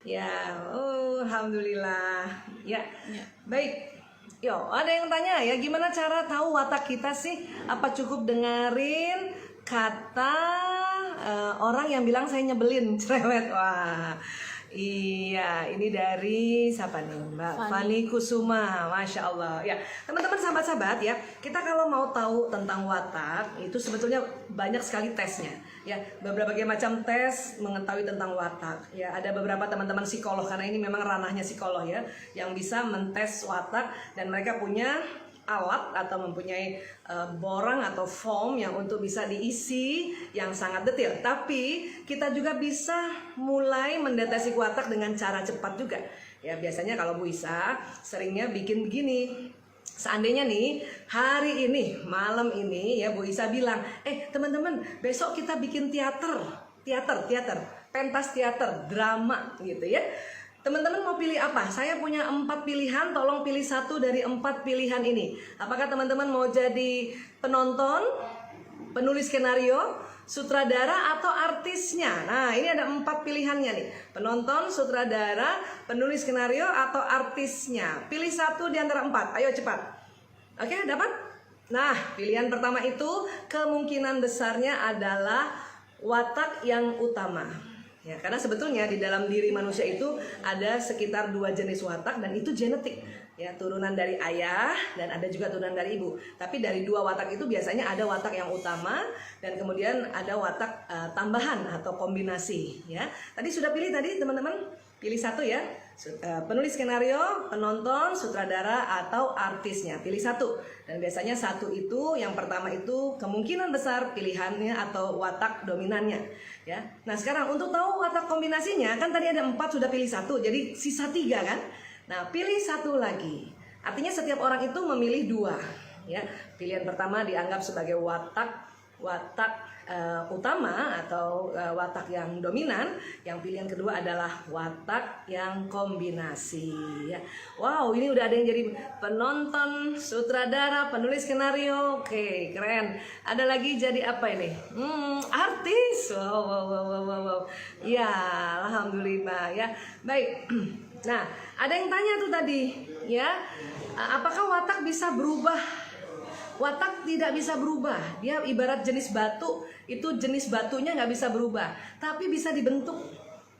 Ya, oh, alhamdulillah. Ya, Ya. baik. Yo, ada yang tanya ya, gimana cara tahu watak kita sih? Apa cukup dengerin kata orang yang bilang saya nyebelin, cerewet? Wah, iya, ini dari siapa nih, Mbak Fani Kusuma, masya Allah. Ya, teman-teman, sahabat-sahabat ya, kita kalau mau tahu tentang watak itu sebetulnya banyak sekali tesnya. Ya, berbagai macam tes mengetahui tentang watak. Ya, ada beberapa teman-teman psikolog karena ini memang ranahnya psikolog ya, yang bisa mentes watak dan mereka punya alat atau mempunyai borang atau form yang untuk bisa diisi yang sangat detail. Tapi kita juga bisa mulai mendeteksi watak dengan cara cepat juga. Ya, biasanya kalau Bu Isa seringnya bikin begini. Seandainya nih hari ini malam ini ya Bu Isa bilang, teman-teman besok kita bikin teater, pentas teater, drama gitu ya. Teman-teman mau pilih apa? Saya punya 4 pilihan, tolong pilih satu dari 4 pilihan ini. Apakah teman-teman mau jadi penonton, penulis skenario, sutradara atau artisnya? Nah, ini ada 4 pilihannya nih. Penonton, sutradara, penulis skenario atau artisnya. Pilih satu di antara 4. Ayo cepat. Oke, dapat? Nah, pilihan pertama itu kemungkinan besarnya adalah watak yang utama. Ya, karena sebetulnya di dalam diri manusia itu ada sekitar 2 jenis watak dan itu genetik. Ya, turunan dari ayah dan ada juga turunan dari ibu. Tapi dari 2 watak itu biasanya ada watak yang utama dan kemudian ada watak tambahan atau kombinasi. Ya, tadi sudah pilih tadi teman-teman, pilih satu ya. Penulis skenario, penonton, sutradara atau artisnya. Pilih satu. Dan biasanya satu itu yang pertama itu kemungkinan besar pilihannya atau watak dominannya. Ya. Nah sekarang untuk tahu watak kombinasinya kan tadi ada 4 sudah pilih satu, jadi sisa 3 kan. Nah pilih satu lagi. Artinya setiap orang itu memilih 2. Ya. Pilihan pertama dianggap sebagai watak utama atau watak yang dominan. Yang pilihan kedua adalah watak yang kombinasi ya. Wow, ini udah ada yang jadi penonton, sutradara, penulis skenario. Oke, keren. Ada lagi jadi apa ini? Artis. Wow. Ya, alhamdulillah ya. Baik. Nah, ada yang tanya tuh tadi ya, apakah watak bisa berubah? Watak tidak bisa berubah. Dia ibarat jenis batu, itu jenis batunya nggak bisa berubah, tapi bisa dibentuk.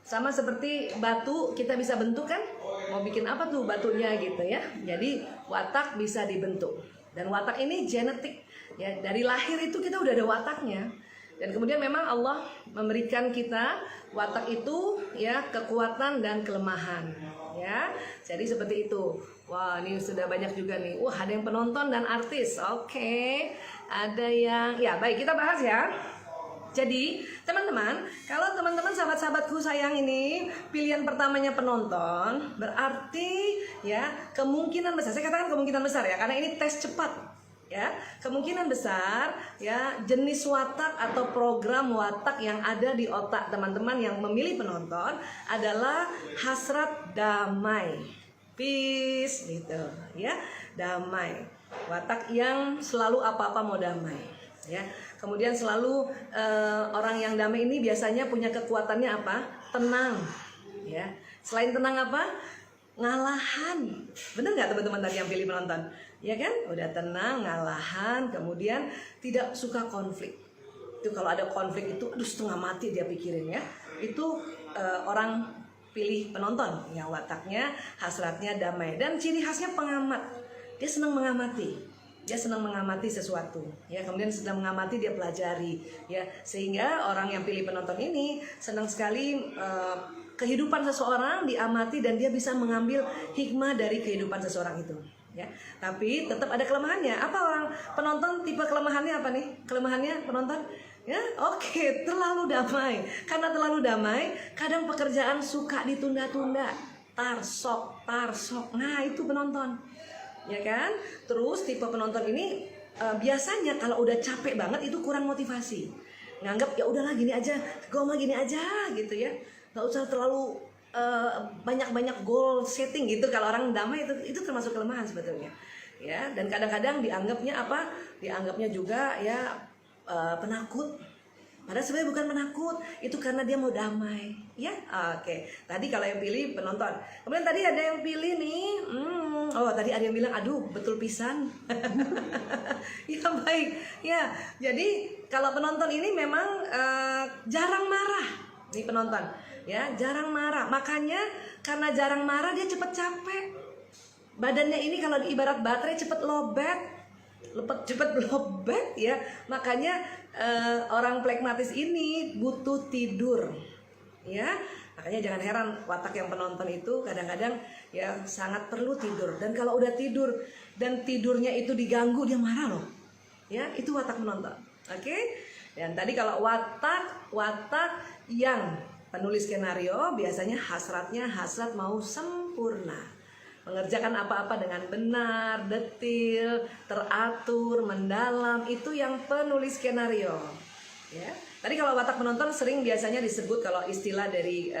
Sama seperti batu kita bisa bentuk kan? Mau bikin apa tuh batunya gitu ya. Jadi watak bisa dibentuk. Dan watak ini genetik. Ya, dari lahir itu kita udah ada wataknya. Dan kemudian memang Allah memberikan kita watak itu ya kekuatan dan kelemahan. Ya, jadi seperti itu. Wah, ini sudah banyak juga nih. Wah, ada yang penonton dan artis. Oke, ada yang ya baik kita bahas ya. Jadi teman-teman, kalau teman-teman sahabat-sahabatku sayang ini pilihan pertamanya penonton, berarti ya kemungkinan besar. Saya katakan kemungkinan besar ya, karena ini tes cepat. Ya, kemungkinan besar ya jenis watak atau program watak yang ada di otak teman-teman yang memilih penonton adalah hasrat damai, peace gitu ya, damai, watak yang selalu apa-apa mau damai ya. Kemudian selalu orang yang damai ini biasanya punya kekuatannya apa? Tenang ya. Selain tenang apa? Ngalahan. Bener nggak teman-teman tadi yang pilih penonton? Ya kan, udah tenang, ngalahan, kemudian tidak suka konflik. Itu kalau ada konflik itu, aduh setengah mati dia pikirin ya. Itu orang pilih penonton yang wataknya, hasratnya damai dan ciri khasnya pengamat. Dia senang mengamati. Dia senang mengamati sesuatu. Ya, kemudian sedang mengamati dia pelajari. Ya, sehingga orang yang pilih penonton ini senang sekali kehidupan seseorang diamati dan dia bisa mengambil hikmah dari kehidupan seseorang itu. Ya, tapi tetap ada kelemahannya. Apa orang penonton tipe kelemahannya apa nih? Kelemahannya penonton? Ya, oke, terlalu damai. Karena terlalu damai, kadang pekerjaan suka ditunda-tunda. Tarsok. Nah, itu penonton. Ya kan? Terus tipe penonton ini biasanya kalau udah capek banget itu kurang motivasi. Nganggap ya udahlah gini aja, gue mah gini aja gitu ya. Nggak usah terlalu banyak-banyak goal setting gitu. Kalau orang damai itu termasuk kelemahan sebetulnya ya. Dan kadang-kadang dianggapnya apa? Dianggapnya juga ya penakut Padahal sebenarnya bukan penakut, itu karena dia mau damai. Ya, oke. Tadi kalau yang pilih penonton. Kemudian tadi ada yang pilih nih, oh tadi ada yang bilang, aduh betul pisan. Ya baik, ya. Jadi kalau penonton ini memang jarang marah, nih penonton. Ya, jarang marah. Makanya karena jarang marah dia cepet capek. Badannya ini kalau ibarat baterai cepet lobet. Cepet lobet ya. Makanya orang flegmatis ini butuh tidur. Ya. Makanya jangan heran watak yang penonton itu kadang-kadang ya sangat perlu tidur. Dan kalau udah tidur dan tidurnya itu diganggu, dia marah loh. Ya, itu watak penonton. Oke? Dan tadi kalau watak yang penulis skenario biasanya hasrat mau sempurna. Mengerjakan apa-apa dengan benar, detil, teratur, mendalam, itu yang penulis skenario. Ya. Tadi kalau watak penonton sering biasanya disebut kalau istilah dari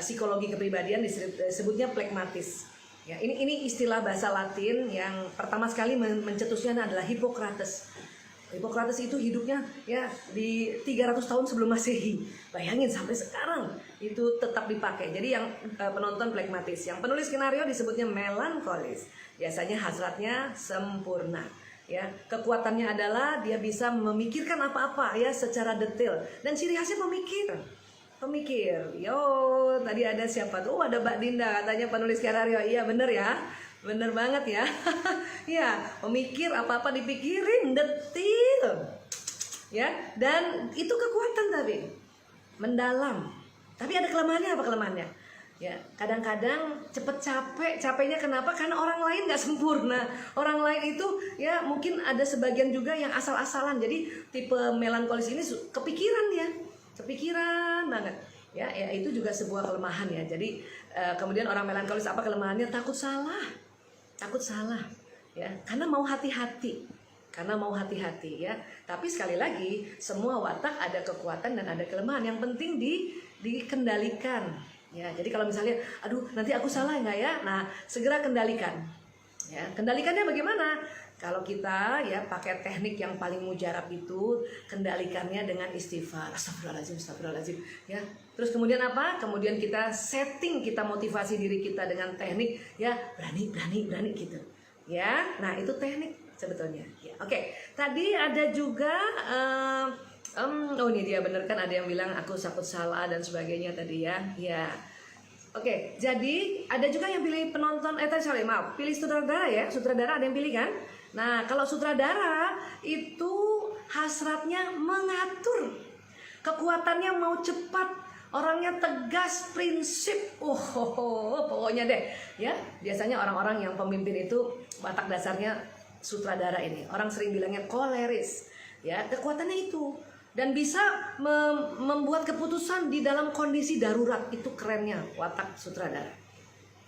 psikologi kepribadian disebutnya flegmatis. Ya, ini istilah bahasa Latin yang pertama sekali mencetusnya adalah Hippocrates. Hippocrates itu hidupnya ya di 300 tahun sebelum Masehi. Bayangin sampai sekarang itu tetap dipakai. Jadi yang penonton flegmatis, yang penulis skenario disebutnya melankolis. Biasanya hasratnya sempurna. Ya, kekuatannya adalah dia bisa memikirkan apa-apa ya secara detail dan ciri khasnya pemikir. Yo, tadi ada siapa tuh? Oh, ada Mbak Dinda katanya penulis skenario. Iya, bener ya. Bener banget ya. Ya, pemikir apa-apa dipikirin detil. Ya, dan itu kekuatan tapi mendalam. Tapi ada kelemahannya, apa kelemahannya? Ya, kadang-kadang cepet capek. Capeknya kenapa? Karena orang lain nggak sempurna. Orang lain itu ya mungkin ada sebagian juga yang asal-asalan. Jadi tipe melankolis ini kepikiran ya. Kepikiran banget. Ya, itu juga sebuah kelemahan ya. Jadi kemudian orang melankolis apa kelemahannya? Takut salah ya, karena mau hati-hati ya. Tapi sekali lagi semua watak ada kekuatan dan ada kelemahan. Yang penting dikendalikan ya. Jadi kalau misalnya aduh nanti aku salah nggak ya, nah segera kendalikan ya. Kendalikannya bagaimana? Kalau kita ya pakai teknik yang paling mujarab itu, kendalikannya dengan istighfar, astagfirullahaladzim ya. Terus kemudian apa? Kemudian kita setting, kita motivasi diri kita dengan teknik ya berani gitu ya. Nah itu teknik sebetulnya ya. Oke, tadi ada juga oh ini dia bener kan, ada yang bilang aku takut salah dan sebagainya tadi ya. Ya. Oke, jadi ada juga yang pilih penonton, pilih sutradara ya. Sutradara ada yang pilih kan? Nah, kalau sutradara itu hasratnya mengatur. Kekuatannya mau cepat, orangnya tegas, prinsip. Pokoknya deh, ya. Biasanya orang-orang yang pemimpin itu watak dasarnya sutradara ini. Orang sering bilangnya koleris. Ya, kekuatannya itu dan bisa membuat keputusan di dalam kondisi darurat. Itu kerennya watak sutradara.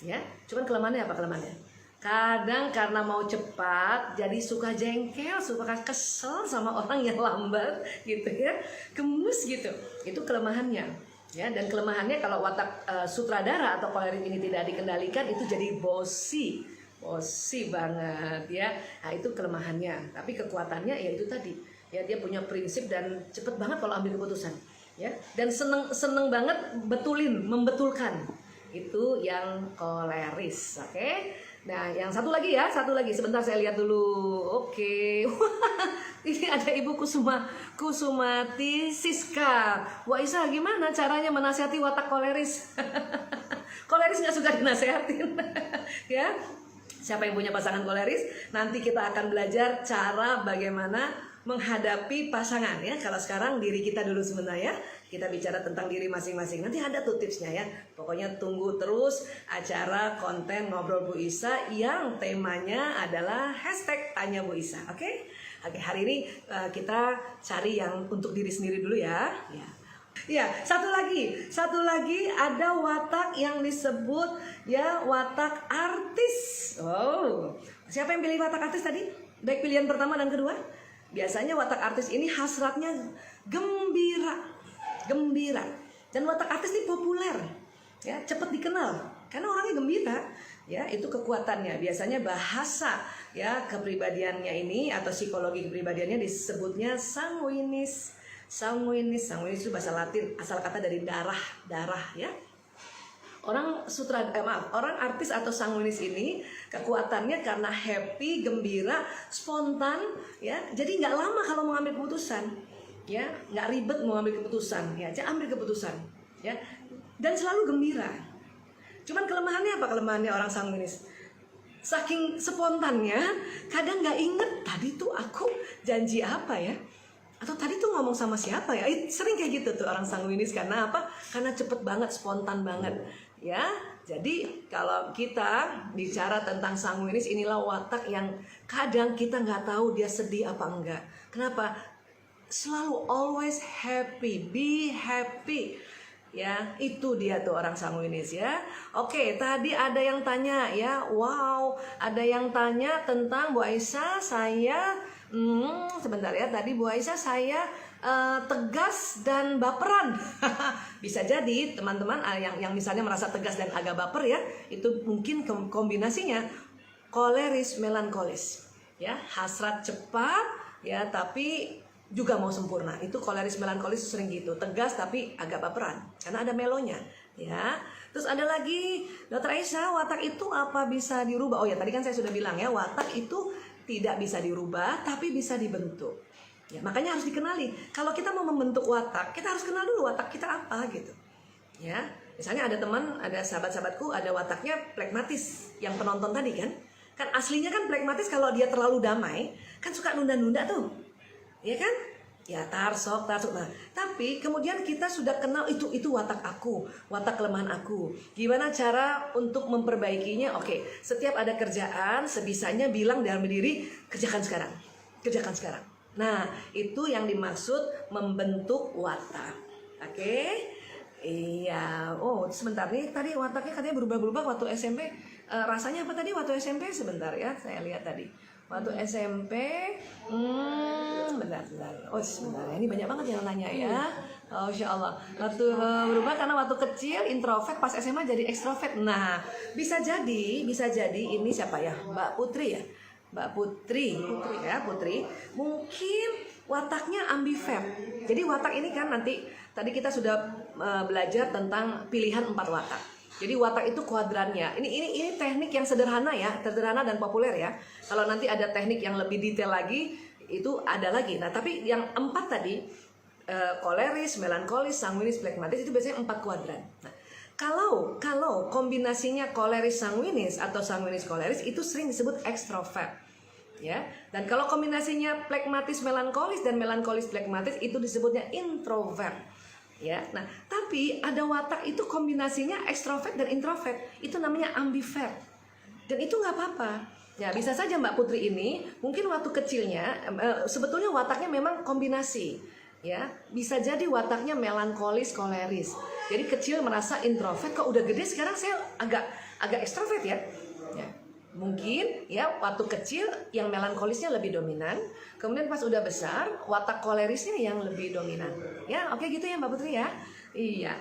Ya, cuman kelemahannya apa kelemahannya? Kadang karena mau cepat jadi suka jengkel, suka kesel sama orang yang lambat gitu ya, gemes gitu. Itu kelemahannya ya. Dan kelemahannya kalau watak sutradara atau koleris ini tidak dikendalikan, itu jadi bosi banget ya. Nah itu kelemahannya. Tapi kekuatannya ya itu tadi ya, dia punya prinsip dan cepet banget kalau ambil keputusan ya. Dan seneng banget membetulkan. Itu yang koleris. Oke. Nah, yang satu lagi sebentar saya lihat dulu. Oke. Ini ada Ibu Kusumati Siska. Wah Isa, gimana caranya menasihati watak koleris? Koleris nggak suka dinasehatin. Ya. Siapa yang punya pasangan koleris? Nanti kita akan belajar cara bagaimana menghadapi pasangan ya. Kalau sekarang diri kita dulu sebentar ya. Kita bicara tentang diri masing-masing. Nanti ada tuh tipsnya ya. Pokoknya tunggu terus acara konten Ngobrol Bu Isa yang temanya adalah #tanya Bu Isa. Oke? Oke, hari ini kita cari yang untuk diri sendiri dulu ya. Ya, satu lagi ada watak yang disebut ya watak artis. Oh, siapa yang pilih watak artis tadi? Baik pilihan pertama dan kedua. Biasanya watak artis ini hasratnya gembira. Dan watak artis ini populer, ya cepat dikenal karena orangnya gembira, ya itu kekuatannya. Biasanya bahasa ya kepribadiannya ini atau psikologi kepribadiannya disebutnya sanguinis. Sanguinis itu bahasa Latin, asal kata dari darah ya. Orang artis atau sanguinis ini kekuatannya karena happy, gembira, spontan ya. Jadi nggak lama kalau mau ambil keputusan ya, nggak ribet mau ambil keputusan ya, ambil keputusan ya, dan selalu gembira. Cuman kelemahannya apa? Kelemahannya orang sanguinis, saking spontannya kadang nggak inget tadi tuh aku janji apa ya, atau tadi tuh ngomong sama siapa ya. Sering kayak gitu tuh orang sanguinis. Karena apa? Karena cepet banget, spontan banget ya. Jadi kalau kita bicara tentang sanguinis, inilah watak yang kadang kita nggak tahu dia sedih apa enggak. Kenapa? Selalu always happy, be happy ya. Itu dia tuh orang sanguinis ya. Oke, tadi ada yang tanya ya, wow, ada yang tanya tentang Bu Aisyah, saya sebentar ya, tadi Bu Aisyah saya tegas dan baperan. Bisa jadi teman-teman yang misalnya merasa tegas dan agak baper ya, itu mungkin kombinasinya koleris melankolis ya, hasrat cepat ya, tapi juga mau sempurna. Itu koleris melankolis sering gitu, tegas tapi agak baperan karena ada melonya ya. Terus ada lagi, Dokter Aisyah, watak itu apa bisa dirubah? Oh ya, tadi kan saya sudah bilang ya, watak itu tidak bisa dirubah tapi bisa dibentuk ya. Makanya harus dikenali. Kalau kita mau membentuk watak, kita harus kenal dulu watak kita apa gitu ya. Misalnya ada teman, ada sahabat-sahabatku ada wataknya plekmatis, yang penonton tadi kan aslinya kan plekmatis. Kalau dia terlalu damai kan suka nunda-nunda tuh ya kan ya, tarsok. Nah, tapi kemudian kita sudah kenal itu watak aku, watak kelemahan aku. Gimana cara untuk memperbaikinya? Oke, setiap ada kerjaan sebisanya bilang dalam diri, kerjakan sekarang. Nah, itu yang dimaksud membentuk watak. Oke? Iya. Oh, sebentar nih, tadi wataknya katanya berubah-berubah waktu SMP. Rasanya apa tadi waktu SMP? Sebentar ya, saya lihat tadi. Waktu SMP, bentar. Oh, sebentar ya. Ini banyak banget yang nanya ya. Oh, Insya Allah. Waktu berubah karena waktu kecil introvert, pas SMA jadi ekstrovert. Nah, bisa jadi ini siapa ya? Mbak Putri ya. Mbak Putri ya, Putri. Mungkin wataknya ambivert. Jadi watak ini kan nanti tadi kita sudah belajar tentang pilihan 4 watak. Jadi watak itu kuadrannya. Ini teknik yang sederhana ya, sederhana dan populer ya. Kalau nanti ada teknik yang lebih detail lagi, itu ada lagi. Nah, tapi yang 4 tadi, koleris, melankolis, sanguinis, plekmatis, itu biasanya 4 kuadran. Nah, kalau kombinasinya koleris sanguinis atau sanguinis koleris, itu sering disebut ekstrovert. Ya. Dan kalau kombinasinya plekmatis melankolis dan melankolis plekmatis, itu disebutnya introvert. Ya, nah tapi ada watak itu kombinasinya ekstrovert dan introvert, itu namanya ambivert, dan itu nggak apa-apa. Ya, bisa saja Mbak Putri ini mungkin waktu kecilnya sebetulnya wataknya memang kombinasi, ya bisa jadi wataknya melankolis koleris. Jadi kecil merasa introvert, kok udah gede sekarang saya agak ekstrovert ya. Mungkin ya waktu kecil yang melankolisnya lebih dominan, kemudian pas udah besar watak kolerisnya yang lebih dominan. Ya, oke gitu ya Mbak Putri ya. Iya.